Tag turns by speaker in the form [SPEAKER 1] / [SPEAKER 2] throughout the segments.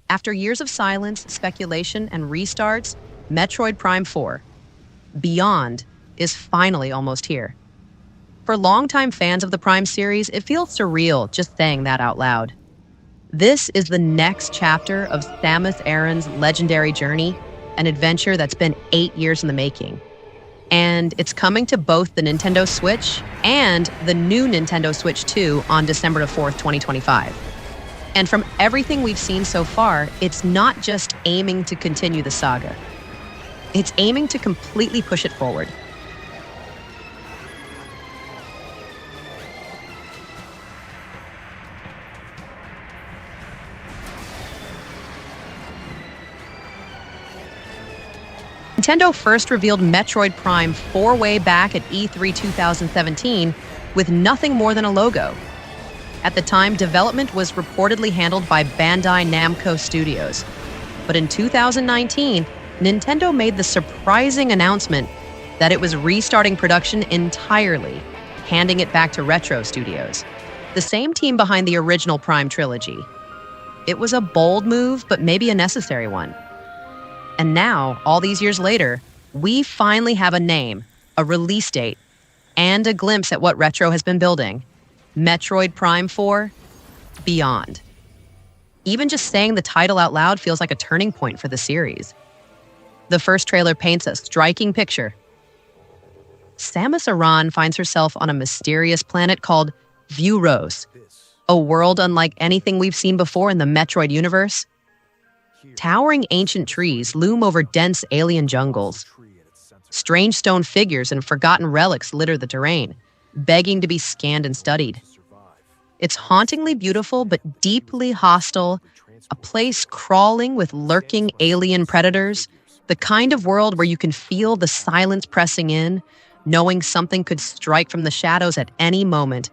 [SPEAKER 1] After years of silence, speculation, and restarts, Metroid Prime 4, Beyond, is finally almost here. For longtime fans of the Prime series, it feels surreal just saying that out loud. This is the next chapter of Samus Aran's legendary journey, an adventure that's been 8 years in the making. And it's coming to both the Nintendo Switch and the new Nintendo Switch 2 on December 4th, 2025. And from everything we've seen so far, it's not just aiming to continue the saga. It's aiming to completely push it forward. Nintendo first revealed Metroid Prime 4 way back at E3 2017 with nothing more than a logo. At the time, development was reportedly handled by Bandai Namco Studios. But in 2019, Nintendo made the surprising announcement that it was restarting production entirely, handing it back to Retro Studios, the same team behind the original Prime trilogy. It was a bold move, but maybe a necessary one. And now, all these years later, we finally have a name, a release date, and a glimpse at what Retro has been building. Metroid Prime 4, Beyond. Even just saying the title out loud feels like a turning point for the series. The first trailer paints a striking picture. Samus Aran finds herself on a mysterious planet called Viewros, a world unlike anything we've seen before in the Metroid universe. Towering ancient trees loom over dense alien jungles. Strange stone figures and forgotten relics litter the terrain, begging to be scanned and studied. It's hauntingly beautiful but deeply hostile, a place crawling with lurking alien predators, the kind of world where you can feel the silence pressing in, knowing something could strike from the shadows at any moment.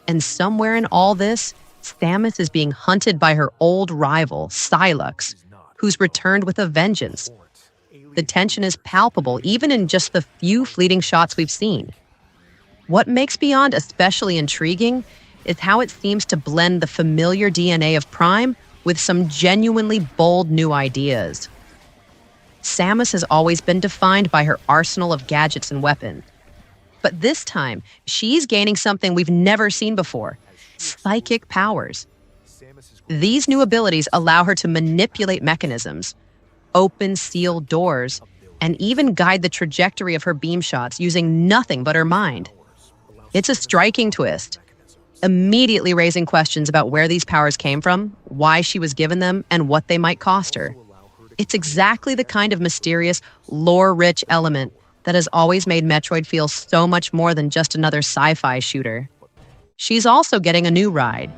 [SPEAKER 1] And somewhere in all this, Samus is being hunted by her old rival, Sylux, who's returned with a vengeance. The tension is palpable, even in just the few fleeting shots we've seen. What makes Beyond especially intriguing is how it seems to blend the familiar DNA of Prime with some genuinely bold new ideas. Samus has always been defined by her arsenal of gadgets and weapons. But this time, she's gaining something we've never seen before: psychic powers. These new abilities allow her to manipulate mechanisms, open sealed doors, and even guide the trajectory of her beam shots using nothing but her mind. It's a striking twist, immediately raising questions about where these powers came from, why she was given them, and what they might cost her. It's exactly the kind of mysterious, lore-rich element that has always made Metroid feel so much more than just another sci-fi shooter. She's also getting a new ride,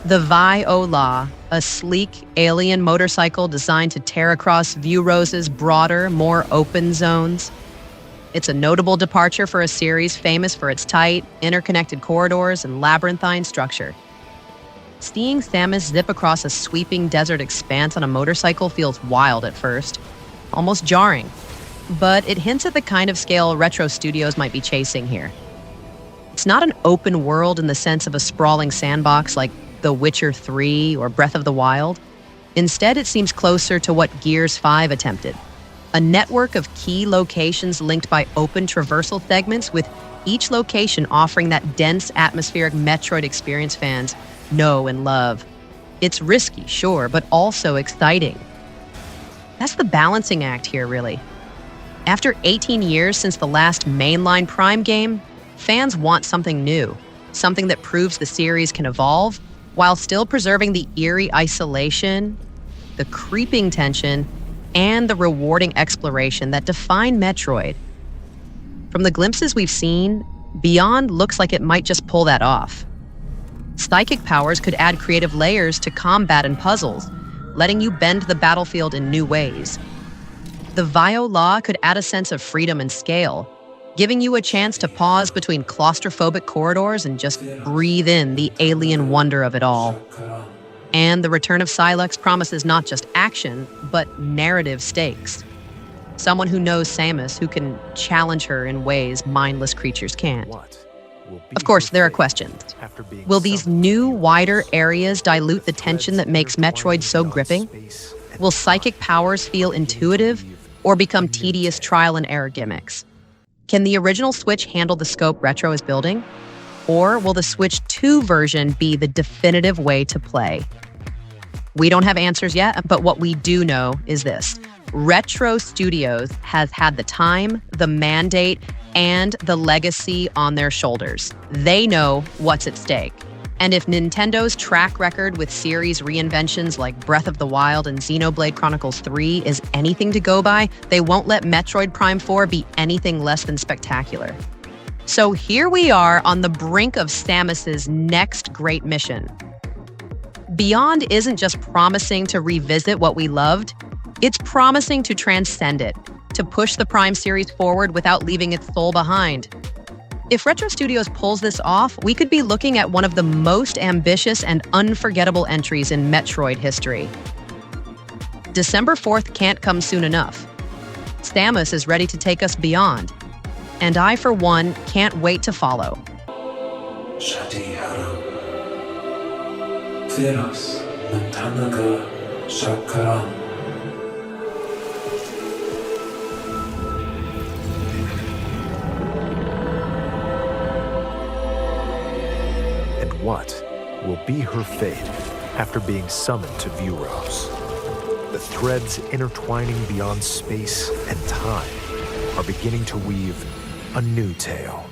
[SPEAKER 1] the Viewros, a sleek alien motorcycle designed to tear across Viewros' broader, more open zones. It's a notable departure for a series famous for its tight, interconnected corridors and labyrinthine structure. Seeing Samus zip across a sweeping desert expanse on a motorcycle feels wild at first, almost jarring, but it hints at the kind of scale Retro Studios might be chasing here. It's not an open world in the sense of a sprawling sandbox like The Witcher 3 or Breath of the Wild. Instead, it seems closer to what Gears 5 attempted. A network of key locations linked by open traversal segments, with each location offering that dense, atmospheric Metroid experience fans know and love. It's risky, sure, but also exciting. That's the balancing act here, really. After 18 years since the last mainline Prime game, fans want something new, something that proves the series can evolve while still preserving the eerie isolation, the creeping tension, and the rewarding exploration that define Metroid. From the glimpses we've seen, Beyond looks like it might just pull that off. Psychic powers could add creative layers to combat and puzzles, letting you bend the battlefield in new ways. The Viewros could add a sense of freedom and scale, giving you a chance to pause between claustrophobic corridors and just breathe in the alien wonder of it all. And the Return of Sylux promises not just action, but narrative stakes. Someone who knows Samus, who can challenge her in ways mindless creatures can't. Of course, there are questions. Will these new, wider areas dilute the tension that makes Metroid so gripping? Will psychic powers feel intuitive or become tedious trial and error gimmicks? Can the original Switch handle the scope Retro is building? Or will the Switch 2 version be the definitive way to play? We don't have answers yet, but what we do know is this. Retro Studios has had the time, the mandate, and the legacy on their shoulders. They know what's at stake. And if Nintendo's track record with series reinventions like Breath of the Wild and Xenoblade Chronicles 3 is anything to go by, they won't let Metroid Prime 4 be anything less than spectacular. So here we are on the brink of Samus's next great mission. Beyond isn't just promising to revisit what we loved, it's promising to transcend it, to push the Prime series forward without leaving its soul behind. If Retro Studios pulls this off, we could be looking at one of the most ambitious and unforgettable entries in Metroid history. December 4th can't come soon enough. Samus is ready to take us beyond, and I, for one, can't wait to follow.
[SPEAKER 2] Viewros, Aran.
[SPEAKER 3] And what will be her fate after being summoned to Viewros? The threads intertwining beyond space and time are beginning to weave a new tale.